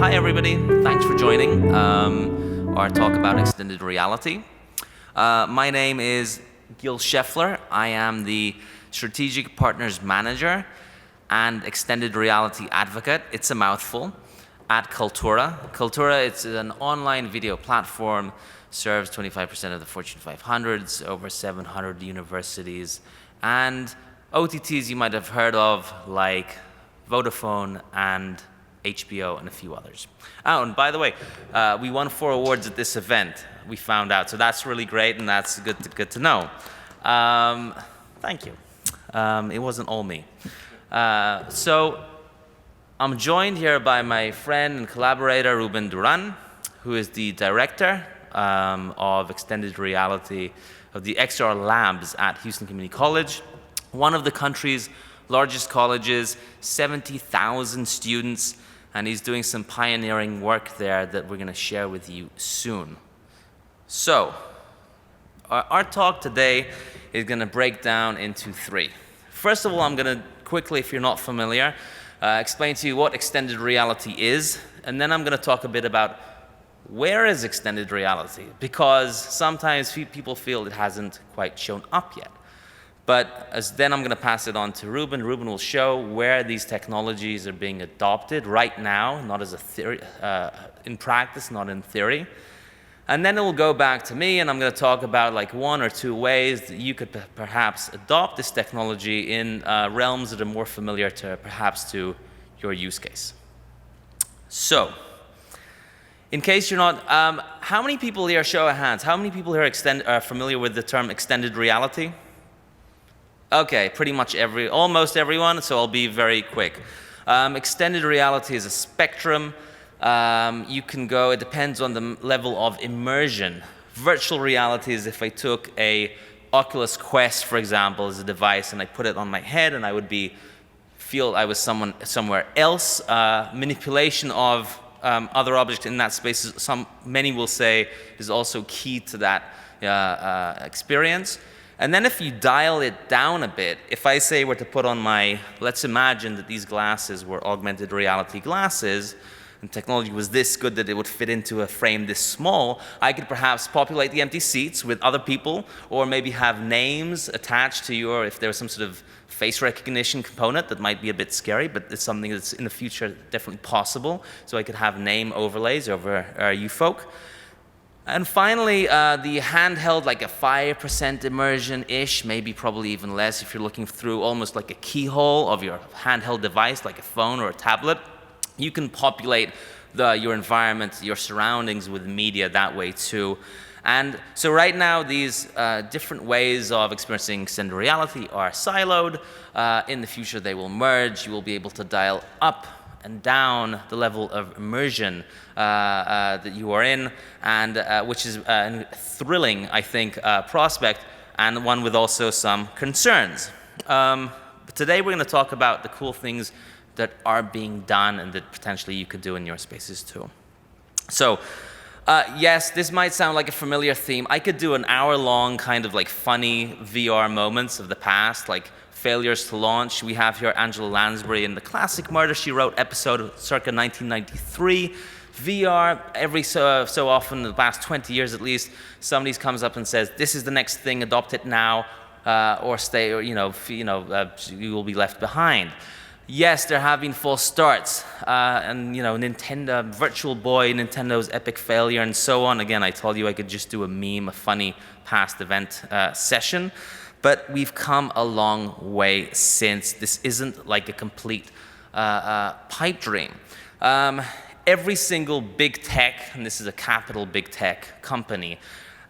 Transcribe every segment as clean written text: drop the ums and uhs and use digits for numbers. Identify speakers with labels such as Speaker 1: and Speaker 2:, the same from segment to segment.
Speaker 1: Hi everybody, thanks for joining our talk about extended reality. My name is Shefler. I am the Strategic Partners Manager and Extended Reality Advocate, it's a mouthful, at Kaltura. Kaltura, it's an online video platform, serves 25% of the Fortune 500s, over 700 universities, and OTTs you might have heard of like Vodafone and HBO and a few others. Oh, and by the way, we won 4 awards at this event, we found out, so that's really great and that's good to know. Thank you. It wasn't all me. So I'm joined here by my friend and collaborator, Ruben Duran, who is the director of extended reality of the XRLabS at Houston Community College, one of the country's largest colleges, 70,000 students, and he's doing some pioneering work there that we're going to share with you soon. So, our talk today is going to break down into 3. First of all, I'm going to quickly, if you're not familiar, explain to you what extended reality is, and then I'm going to talk a bit about where is extended reality, because sometimes people feel it hasn't quite shown up yet. But then I'm going to pass it on to Ruben. Ruben will show where these technologies are being adopted right now, not as a theory, in practice, not in theory. And then it will go back to me, and I'm going to talk about like 1 or 2 ways that you could perhaps adopt this technology in realms that are more familiar to perhaps to your use case. So, in case you're not, how many people here, show of hands, how many people here are familiar with the term extended reality? Okay, pretty much almost everyone, so I'll be very quick. Extended reality is a spectrum. You can go, it depends on the level of immersion. Virtual reality is if I took a Oculus Quest, for example, as a device, and I put it on my head, and I would feel I was somewhere else. Manipulation of other objects in that space, many will say, is also key to that experience. And then if you dial it down a bit, if I say were to put on let's imagine that these glasses were augmented reality glasses, and technology was this good that it would fit into a frame this small, I could perhaps populate the empty seats with other people, or maybe have names attached to if there was some sort of face recognition component that might be a bit scary, but it's something that's in the future definitely possible. So I could have name overlays over you folk. And finally, the handheld, like a 5% immersion-ish, maybe probably even less if you're looking through almost like a keyhole of your handheld device, like a phone or a tablet. You can populate your environment, your surroundings with media that way too. And so right now, these different ways of experiencing extended reality are siloed. In the future, they will merge. You will be able to dial up and down the level of immersion that you are in, and which is a thrilling, I think, prospect, and one with also some concerns. But today we're going to talk about the cool things that are being done and that potentially you could do in your spaces too. So, yes, this might sound like a familiar theme. I could do an hour-long kind of like funny VR moments of the past, like failures to launch. We have here Angela Lansbury in the classic Murder, She Wrote episode circa 1993. VR, every so often, the past 20 years at least, somebody comes up and says, this is the next thing, adopt it now, or stay, or you will be left behind. Yes, there have been false starts, and Nintendo, Virtual Boy, Nintendo's epic failure, and so on. Again, I told you I could just do a meme, a funny past event session. But we've come a long way since. This isn't like a complete pipe dream. Every single big tech, and this is a capital big tech company,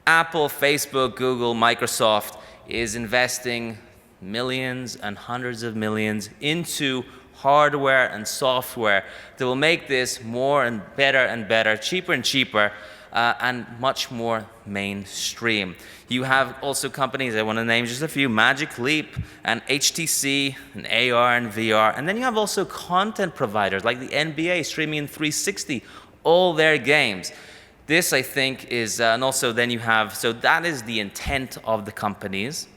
Speaker 1: Apple, Facebook, Google, Microsoft, is investing millions and hundreds of millions into hardware and software that will make this more and better, cheaper and cheaper, and much more mainstream. You have also companies, I want to name just a few, Magic Leap and HTC and AR and VR. And then you have also content providers like the NBA streaming in 360 all their games. This, I think, is, and also then you have, so that is the intent of the companies.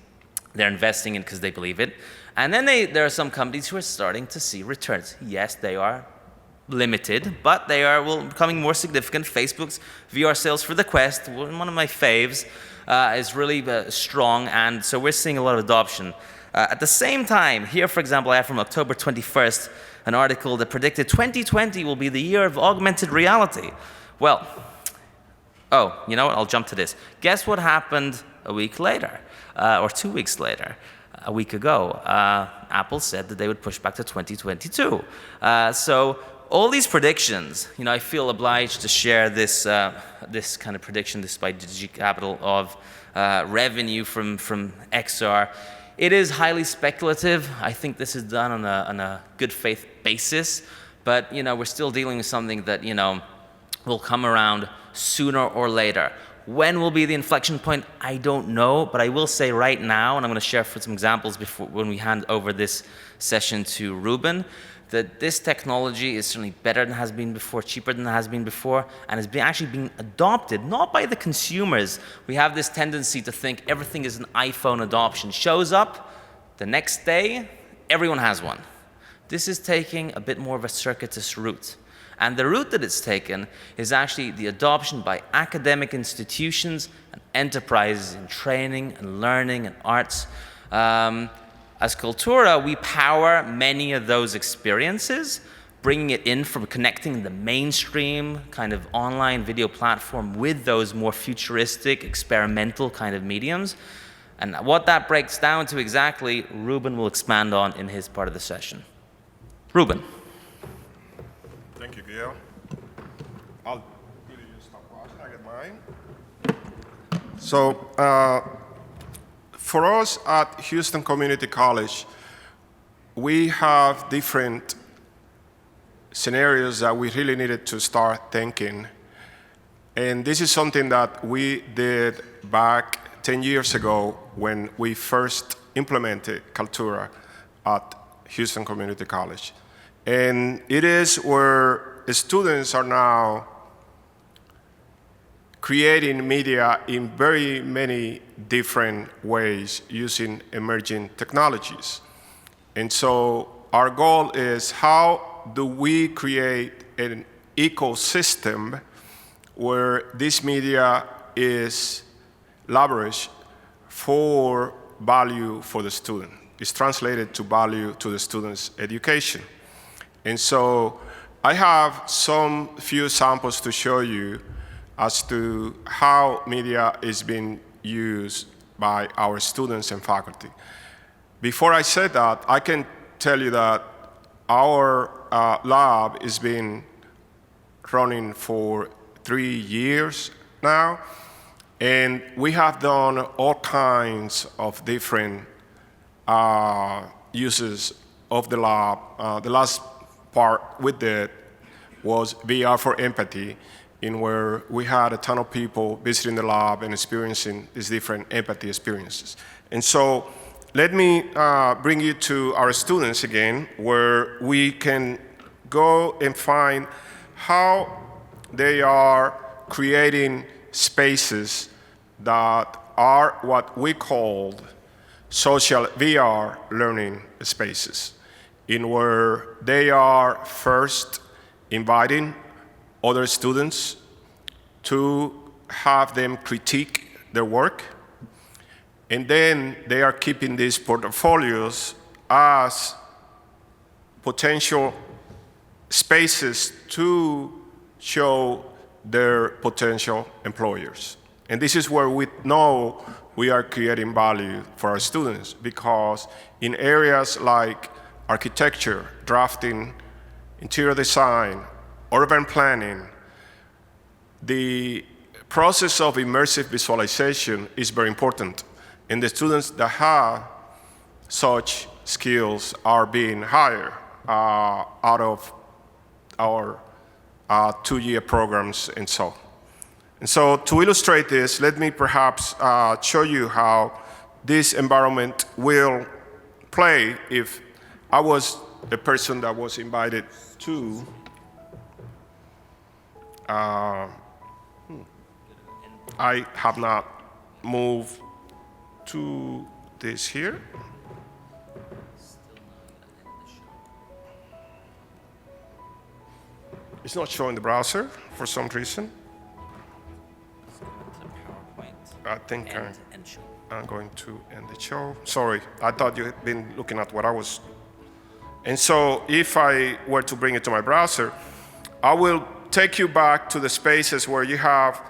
Speaker 1: They're investing in because they believe it. And then there are some companies who are starting to see returns. Yes, they are limited, but they are becoming more significant. Facebook's VR sales for the Quest, one of my faves, is really strong, and so we're seeing a lot of adoption. At the same time, here, for example, I have from October 21st an article that predicted 2020 will be the year of augmented reality. Well, oh, you know what? I'll jump to this. Guess what happened a week later, or 2 weeks later? A week ago, Apple said that they would push back to 2022. So all these predictions, you know, I feel obliged to share this this kind of prediction despite DigiCapital of revenue from XR. It is highly speculative. I think this is done on a good faith basis, but you know, we're still dealing with something that, you know, will come around sooner or later. When will be the inflection point? I don't know, but I will say right now, and I'm going to share some examples before when we hand over this session to Ruben, that this technology is certainly better than it has been before, cheaper than it has been before, and is actually being adopted, not by the consumers. We have this tendency to think everything is an iPhone adoption. Shows up, the next day, everyone has one. This is taking a bit more of a circuitous route. And the route that it's taken is actually the adoption by academic institutions and enterprises in training and learning and arts. As Kaltura, we power many of those experiences, bringing it in from connecting the mainstream kind of online video platform with those more futuristic, experimental kind of mediums. And what that breaks down to exactly, Ruben will expand on in his part of the session. Ruben.
Speaker 2: Thank you, Gil. I'll really use my watch. I get mine. So, for us at Houston Community College, we have different scenarios that we really needed to start thinking. And this is something that we did back 10 years ago when we first implemented Kaltura at Houston Community College. And it is where students are now creating media in very many different ways using emerging technologies. And so our goal is, how do we create an ecosystem where this media is leveraged for value for the student? It's translated to value to the student's education. And so I have some few samples to show you as to how media is being used by our students and faculty. Before I say that, I can tell you that our lab has been running for 3 years now, and we have done all kinds of different uses of the lab. The last part we did was VR for empathy, in where we had a ton of people visiting the lab and experiencing these different empathy experiences. And so let me bring you to our students again, where we can go and find how they are creating spaces that are what we called social VR learning spaces, in where they are first inviting other students to have them critique their work, and then they are keeping these portfolios as potential spaces to show their potential employers. And this is where we know we are creating value for our students, because in areas like architecture, drafting, interior design, urban planning, the process of immersive visualization is very important. And the students that have such skills are being hired out of our 2-year programs and so. And so to illustrate this, let me perhaps show you how this environment will play if I was the person that was invited to I have not moved to this here. It's not showing the browser for some reason. I think I'm going to end the show. Sorry, I thought you had been looking at what I was. And so if I were to bring it to my browser, I will take you back to the spaces where you have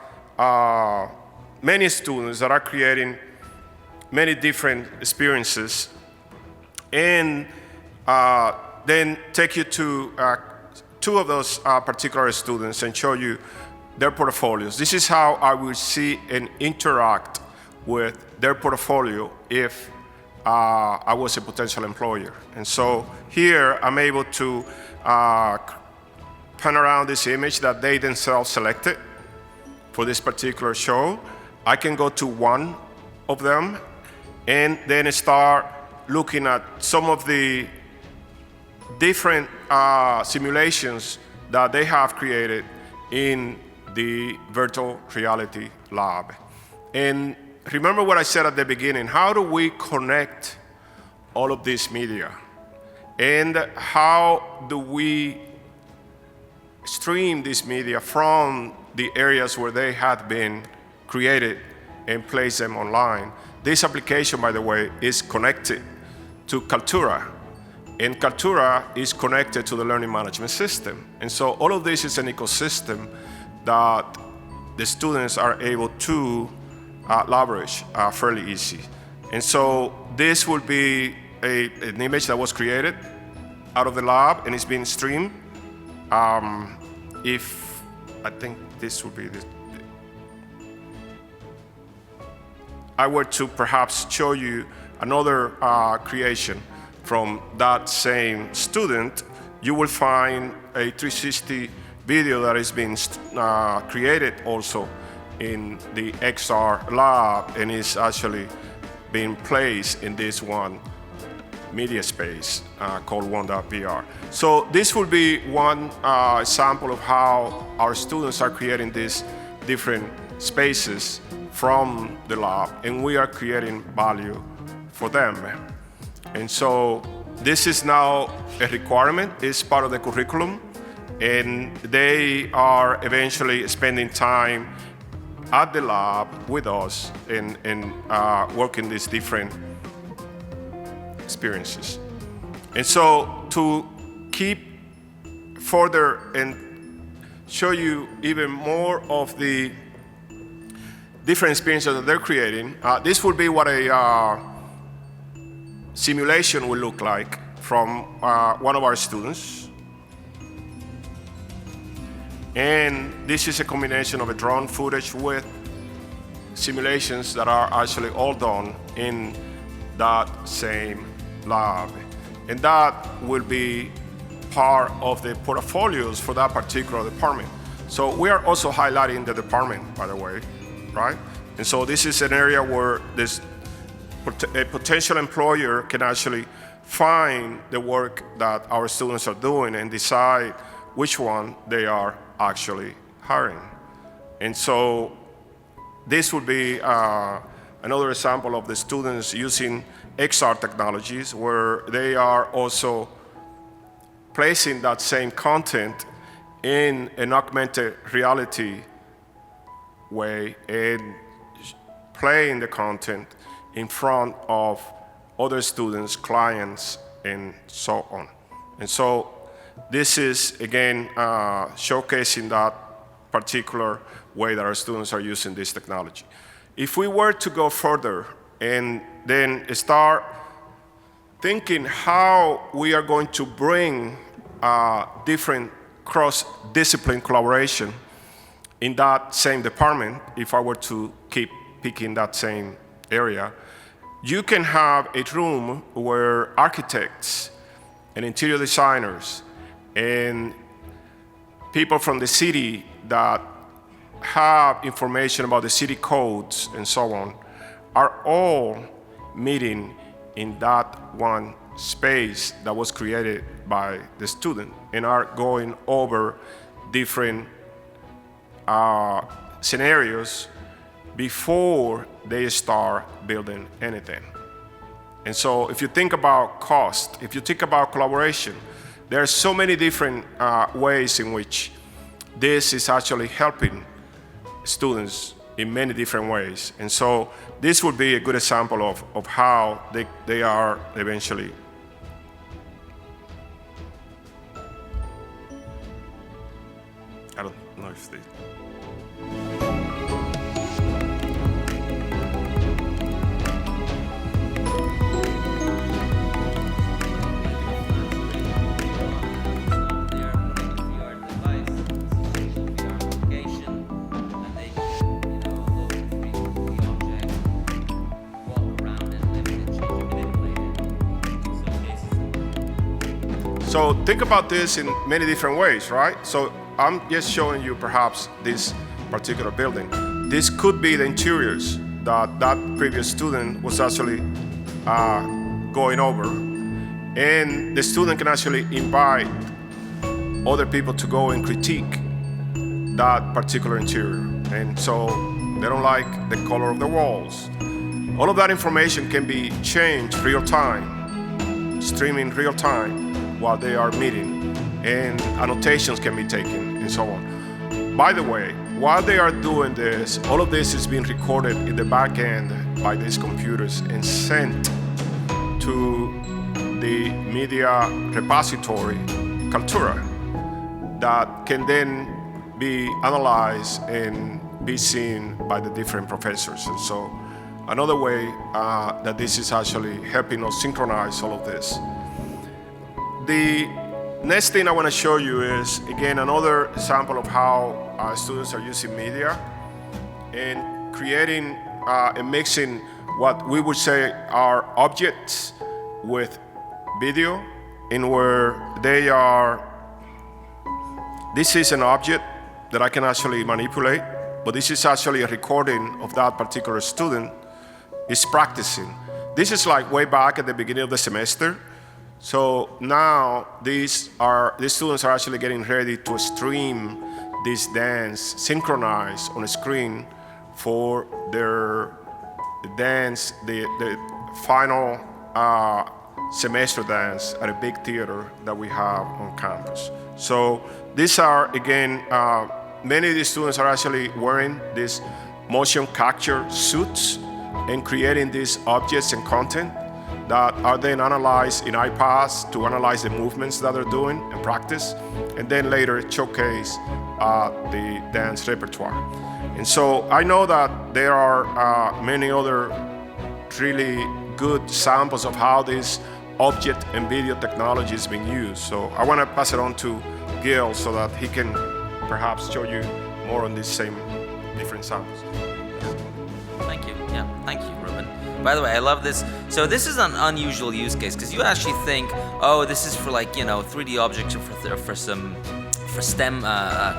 Speaker 2: many students that are creating many different experiences, and then take you to two of those particular students and show you their portfolios. This is how I will see and interact with their portfolio if I was a potential employer. And so here I'm able to pan around this image that they themselves selected for this particular show. I can go to one of them and then start looking at some of the different simulations that they have created in the virtual reality lab. And remember what I said at the beginning, how do we connect all of this media? And how do we stream this media from the areas where they had been created and place them online? This application, by the way, is connected to Kaltura. And Kaltura is connected to the learning management system. And so all of this is an ecosystem that the students are able to leverage fairly easy. And so this will be an image that was created out of the lab and it's being streamed. If I think this would be this. I were to perhaps show you another creation from that same student, you will find a 360 video that is being created also in the XRLabS and is actually being placed in this one media space called One.VR. So this will be one example of how our students are creating these different spaces from the lab, and we are creating value for them. And so this is now a requirement, it's part of the curriculum, and they are eventually spending time at the lab with us and working these different experiences. And so to keep further and show you even more of the different experiences that they're creating, this will be what a simulation will look like from one of our students. And this is a combination of a drone footage with simulations that are actually all done in that same lab. And that will be part of the portfolios for that particular department. So we are also highlighting the department, by the way, right? And so this is an area where a potential employer can actually find the work that our students are doing and decide which one they are actually hiring. And so this would be another example of the students using XR technologies where they are also placing that same content in an augmented reality way and playing the content in front of other students, clients, and so on. And so this is, again, showcasing that particular way that our students are using this technology. If we were to go further and then start thinking how we are going to bring different cross-discipline collaboration in that same department, if I were to keep picking that same area, you can have a room where architects and interior designers and people from the city that have information about the city codes and so on are all meeting in that one space that was created by the student and are going over different scenarios before they start building anything. And so if you think about cost, if you think about collaboration, there are so many different ways in which this is actually helping students in many different ways. And so this would be a good example of how they are eventually. I don't know if they... So think about this in many different ways, right? So I'm just showing you perhaps this particular building. This could be the interiors that previous student was actually going over. And the student can actually invite other people to go and critique that particular interior. And so they don't like the color of the walls. All of that information can be changed real time, streaming real time, while they are meeting, and annotations can be taken and so on. By the way, while they are doing this, all of this is being recorded in the back end by these computers and sent to the media repository, Kaltura, that can then be analyzed and be seen by the different professors. And so another way that this is actually helping us synchronize all of this. The next thing I want to show you is, again, another example of how students are using media and creating and mixing what we would say are objects with video, in where they are, this is an object that I can actually manipulate, but this is actually a recording of that particular student is practicing. This is like way back at the beginning of the semester. So now these students are actually getting ready to stream this dance synchronized on a screen for their dance, the final semester dance at a big theater that we have on campus. So these are, again, many of these students are actually wearing these motion capture suits and creating these objects and content that are then analyzed in iPads to analyze the movements that they're doing and practice, and then later showcase the dance repertoire. And so I know that there are many other really good samples of how this object and video technology is being used. So I want to pass it on to Gil so that he can perhaps show you more on these same different samples.
Speaker 1: Thank you. Yeah, thank you, Ruben. By the way, I love this. So this is an unusual use case because you actually think, oh, this is for 3D objects or for STEM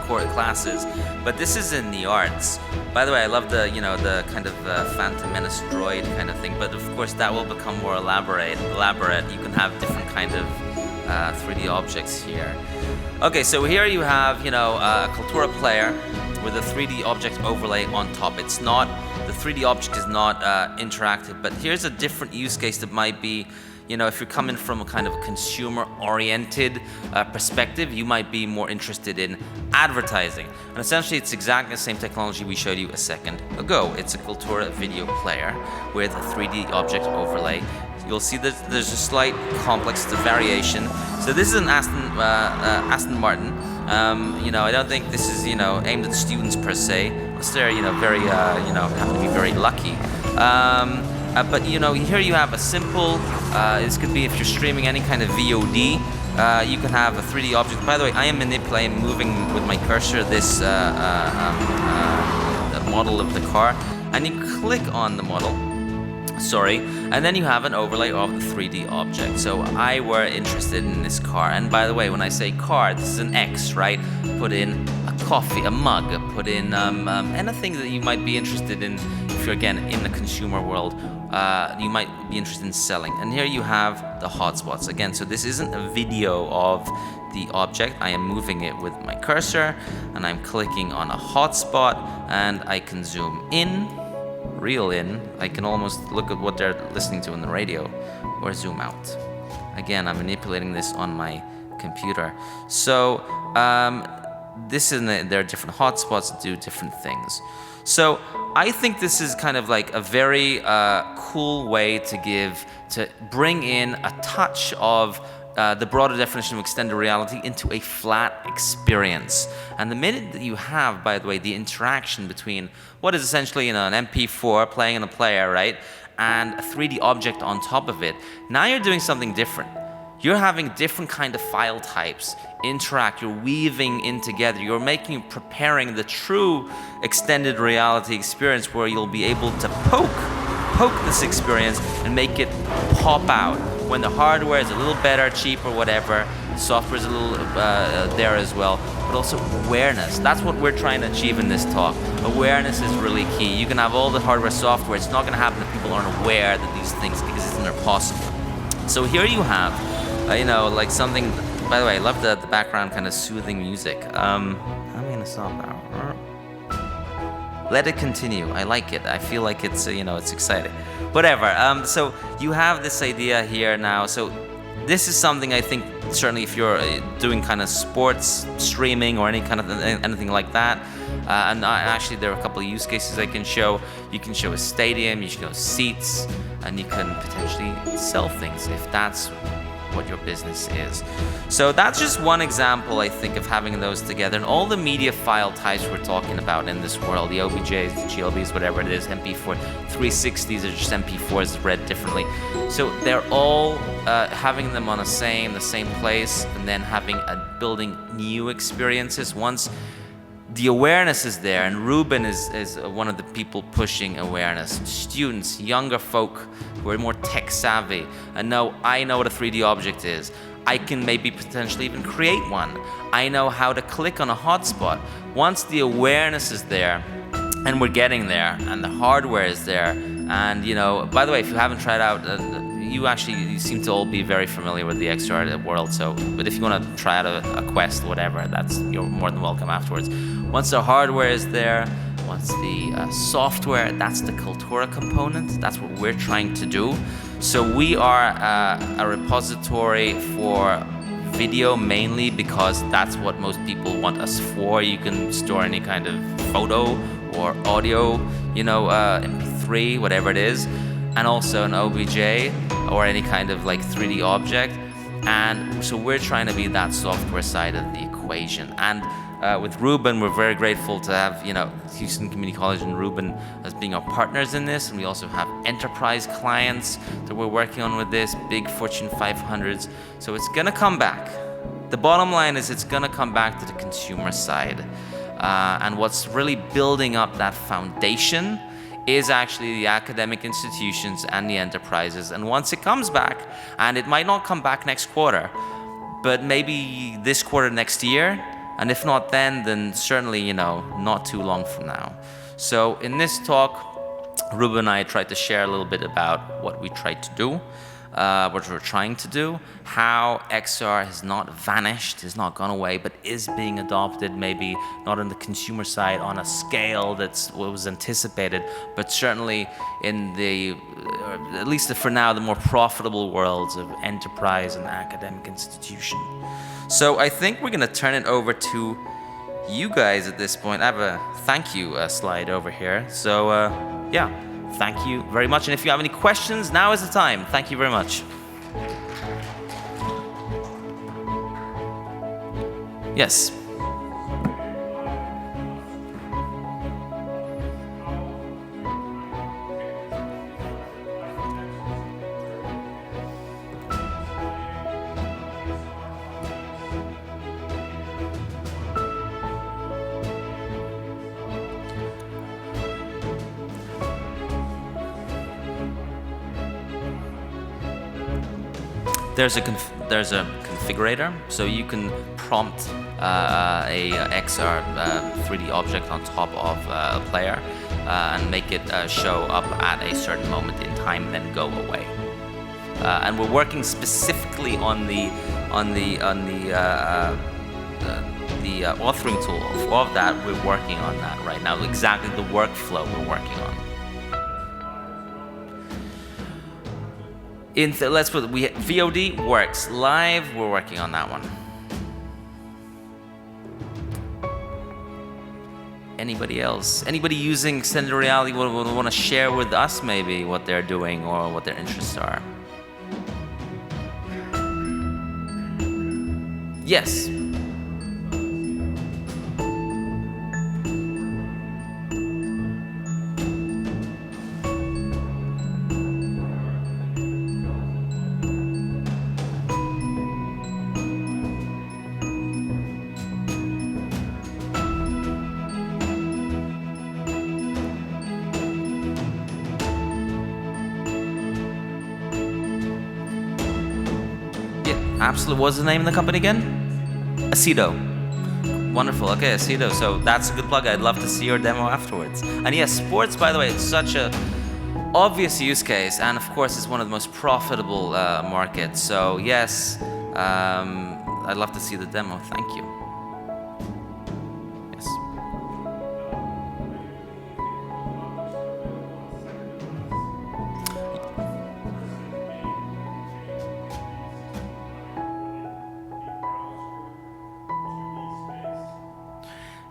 Speaker 1: core classes, but this is in the arts. By the way, I love the kind of Phantom Menace droid kind of thing, but of course that will become more elaborate. You can have different kind of 3D objects here. Okay, so here you have a Kaltura player with a 3D object overlay on top. It's not, the 3D object is not interactive, but here's a different use case that might be, if you're coming from a kind of consumer-oriented perspective, you might be more interested in advertising. And essentially, it's exactly the same technology we showed you a second ago. It's a Kaltura video player with a 3D object overlay. You'll see that there's a slight complex variation. So this is an Aston Martin. I don't think this is aimed at students per se, unless they're very have to be very lucky. But here you have a simple. This could be if you're streaming any kind of VOD. You can have a 3D object. By the way, I am manipulating, moving with my cursor this model of the car, and you click on the model. And then you have an overlay of the 3D object. So I were interested in this car, and by the way, when I say car, this is an X, right? Put in a coffee, a mug, put in anything that you might be interested in. If you're again in the consumer world, you might be interested in selling. And here you have the hotspots again. So this isn't a video of the object. I am moving it with my cursor, and I'm clicking on a hotspot, and I can zoom in. Reel in, I can almost look at what they're listening to on the radio, or zoom out. Again, I'm manipulating this on my computer. So there are different hotspots that do different things. So I think this is kind of like a very cool way to bring in a touch of the broader definition of extended reality into a flat experience. And the minute that you have, by the way, the interaction between what is essentially an MP4 playing in a player, right, and a 3D object on top of it, now you're doing something different. You're having different kind of file types interact, you're weaving in together, preparing the true extended reality experience where you'll be able to poke this experience and make it pop out. When the hardware is a little better, cheaper, whatever, software is a little there as well, but also awareness. That's what we're trying to achieve in this talk. Awareness is really key. You can have all the hardware, software, it's not gonna happen if people aren't aware that these things exist and are possible. So here you have, like something, by the way, I love the background kind of soothing music. I'm gonna stop now. Let it continue. I like it. I feel like it's, it's exciting. Whatever. So you have this idea here now. So this is something I think certainly if you're doing kind of sports streaming or anything like that. And actually there are a couple of use cases I can show. You can show a stadium, you can show seats, and you can potentially sell things if that's what your business is. So that's just one example, I think, of having those together. And all the media file types we're talking about in this world, the OBJs, the GLBs, whatever it is, MP4, 360s are just MP4s read differently. So they're all having them on the same place, and then building new experiences. Once the awareness is there, and Ruben is one of the people pushing awareness. Students, younger folk who are more tech savvy, and I know what a 3D object is. I can maybe potentially even create one. I know how to click on a hotspot. Once the awareness is there, and we're getting there, and the hardware is there, and by the way, if you haven't tried out, you seem to all be very familiar with the XR world, but if you want to try out a Quest, whatever, you're more than welcome afterwards. Once the hardware is there, once the software, that's the Kaltura component, that's what we're trying to do. So we are a repository for video mainly because that's what most people want us for. You can store any kind of photo or audio, MP3, whatever it is, and also an OBJ or any kind of like 3D object. And so we're trying to be that software side of the equation. And with Ruben, we're very grateful to have Houston Community College and Ruben as being our partners in this. And we also have enterprise clients that we're working on with this, big Fortune 500s. So it's gonna come back. The bottom line is it's gonna come back to the consumer side. And what's really building up that foundation is actually the academic institutions and the enterprises. And once it comes back, and it might not come back next quarter, but maybe this quarter next year, and if not then certainly, not too long from now. So in this talk, Ruben and I tried to share a little bit about what we tried to do, what we're trying to do, how XR has not vanished, has not gone away, but is being adopted, maybe not on the consumer side on a scale that's what was anticipated, but certainly in the, at least for now, the more profitable worlds of enterprise and academic institution. So I think we're gonna turn it over to you guys at this point. I have a thank you slide over here. So yeah. Thank you very much. And if you have any questions, now is the time. Thank you very much. Yes. There's a configurator, so you can prompt a XR 3D object on top of a player and make it show up at a certain moment in time and then go away. And we're working specifically on the authoring tool of that. We're working on that right now. Exactly the workflow we're working on. Let's put VOD works live. We're working on that one. Anybody else? Anybody using extended reality would want to share with us maybe what they're doing or what their interests are? Yes. Absolutely. What's the name of the company again? Aceto. Wonderful. Okay, Aceto. So that's a good plug. I'd love to see your demo afterwards. And yes, sports, by the way, it's such a obvious use case, and of course, it's one of the most profitable markets. So yes, I'd love to see the demo. Thank you. Yes.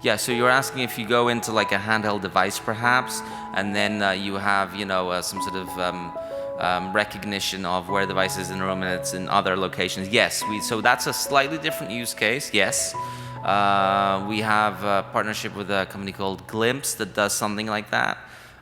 Speaker 1: Yeah, so you're asking if you go into like a handheld device perhaps, and then you have, you know, some sort of recognition of where the device is in the room and it's in other locations. Yes, so that's a slightly different use case, yes. We have a partnership with a company called Glimpse that does something like that.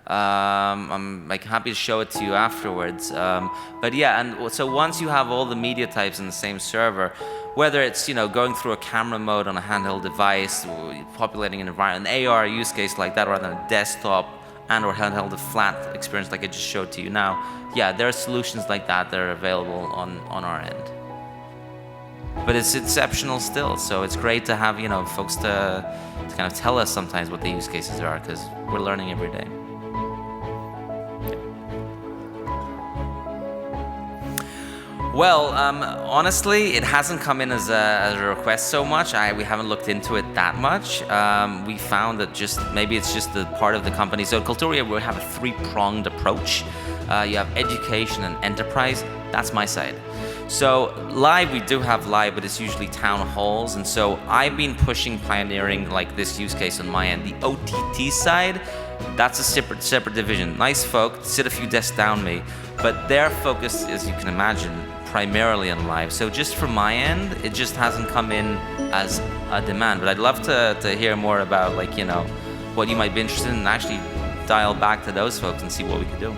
Speaker 1: I'm like happy to show it to you afterwards. But yeah, and so once you have all the media types in the same server, whether it's, you know, going through a camera mode on a handheld device, or populating an environment, an AR use case like that, rather than a desktop and or handheld flat experience like I just showed to you now, yeah, there are solutions like that that are available on our end. But it's exceptional still, so it's great to have, you know, folks to kind of tell us sometimes what the use cases are, because we're learning every day. Well, honestly, it hasn't come in as a request so much. We haven't looked into it that much. We found that maybe it's just the part of the company. So at Kaltura, we have a three-pronged approach. You have education and enterprise. That's my side. So live, we do have live, but it's usually town halls. And so I've been pushing, pioneering like this use case on my end. The OTT side, that's a separate division. Nice folk, sit a few desks down me, but their focus, as you can imagine, primarily on live. So just from my end, it just hasn't come in as a demand. But I'd love to hear more about, like, you know, what you might be interested in, and actually dial back to those folks and see what we could do.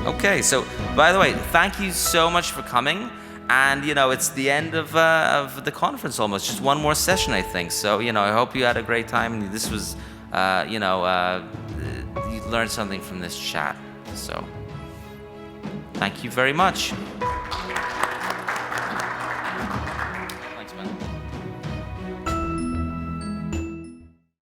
Speaker 1: Okay, so by the way, thank you so much for coming. And, you know, it's the end of the conference almost, just one more session, I think. So, you know, I hope you had a great time. And this was, you learned something from this chat. So, thank you very much.